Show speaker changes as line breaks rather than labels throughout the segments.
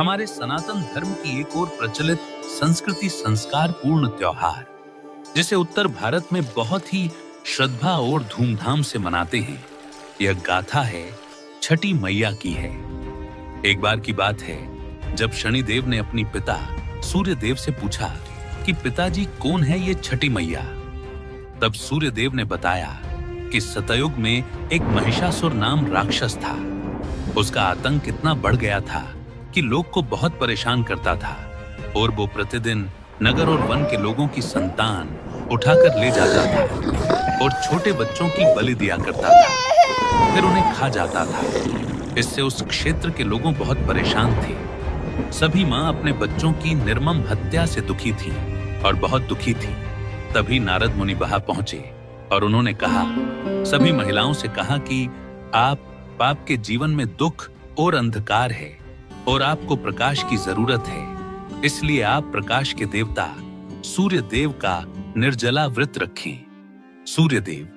हमारे सनातन धर्म की एक और प्रचलित संस्कृति संस्कार पूर्ण त्योहार, जिसे उत्तर भारत में बहुत ही श्रद्धा और धूमधाम से मनाते हैं। यह गाथा है छठी मैया की है। एक बार की बात है जब शनिदेव ने अपनी पिता सूर्यदेव से पूछा कि पिताजी कौन है ये छठी मैया। तब सूर्यदेव ने बताया कि सतयुग में एक महिषासुर नाम राक्षस था। उसका आतंक इतना बढ़ गया था कि लोग को बहुत परेशान करता था और वो प्रतिदिन नगर और वन के लोगों की संतान उठाकर ले जाता था और छोटे बच्चों की बलि दिया करता था, फिर उन्हें खा जाता था। इससे उस क्षेत्र के लोग बहुत परेशान थे। सभी माँ अपने बच्चों की निर्मम हत्या से दुखी थी और बहुत दुखी थी। तभी नारद मुनि वहां पहुंचे और उन्होंने कहा, सभी महिलाओं से कहा कि आपके जीवन में दुख और अंधकार है और आपको प्रकाश की जरूरत है। इसलिए आप प्रकाश के देवता सूर्य देव का निर्जला व्रत रखें। सूर्य देव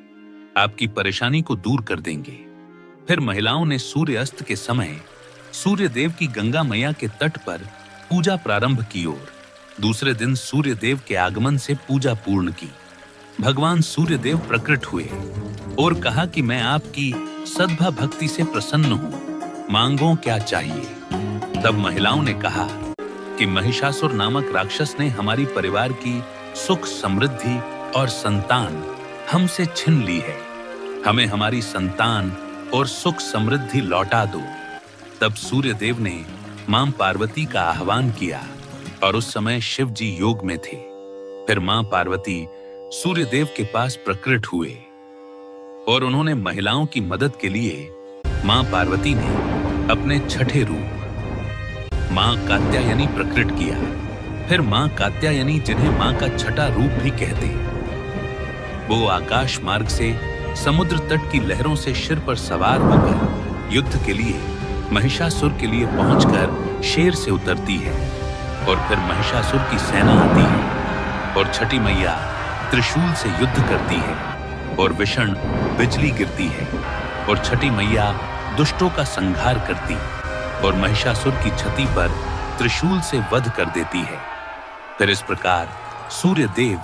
आपकी परेशानी को दूर कर देंगे। फिर महिलाओं ने सूर्य अस्त के समय सूर्य देव की गंगा मैया के तट पर पूजा प्रारंभ की और दूसरे दिन सूर्य देव के आगमन से पूजा पूर्ण की। भगवान सूर्य देव प्रकट हुए और कहा कि मैं आपकी सद्भा भक्ति से प्रसन्न हूं, मांगो क्या चाहिए। तब महिलाओं ने कहा कि महिषासुर नामक राक्षस ने हमारी परिवार की सुख समृद्धि और संतान हमसे छीन ली है। हमें हमारी संतान और सुख समृद्धि लौटा दो। तब सूर्य देव ने मां पार्वती का आह्वान किया और उस समय शिव जी योग में थे। फिर मां पार्वती सूर्य देव के पास प्रकट हुए और उन्होंने महिलाओं की मदद के लिए मां पार्वती ने अपने छठे रूप मां कात्यायनी प्रकट किया। फिर मां कात्यायनी, जिन्हें मां का छठा रूप भी कहते, वो आकाश मार्ग से समुद्र तट की लहरों से सिर पर सवार होकर युद्ध के लिए महिषासुर के लिए पहुंचकर शेर से उतरती है और फिर महिषासुर की सेना आती है और छठी मैया त्रिशूल से युद्ध करती है और भीषण बिजली गिरती है और छठी मैया दुष्टों का संहार करती और महिषासुर की छति पर त्रिशूल से वध कर देती है। फिर इस प्रकार सूर्य देव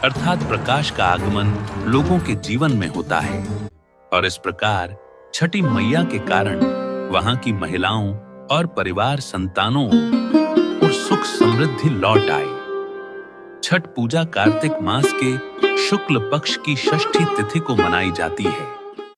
अर्थात प्रकाश का आगमन लोगों के जीवन में होता है और इस प्रकार छठी मैया के कारण वहां की महिलाओं और परिवार संतानों और सुख समृद्धि लौट आए। छठ पूजा कार्तिक मास के शुक्ल पक्ष की षष्ठी तिथि को मनाई जाती है।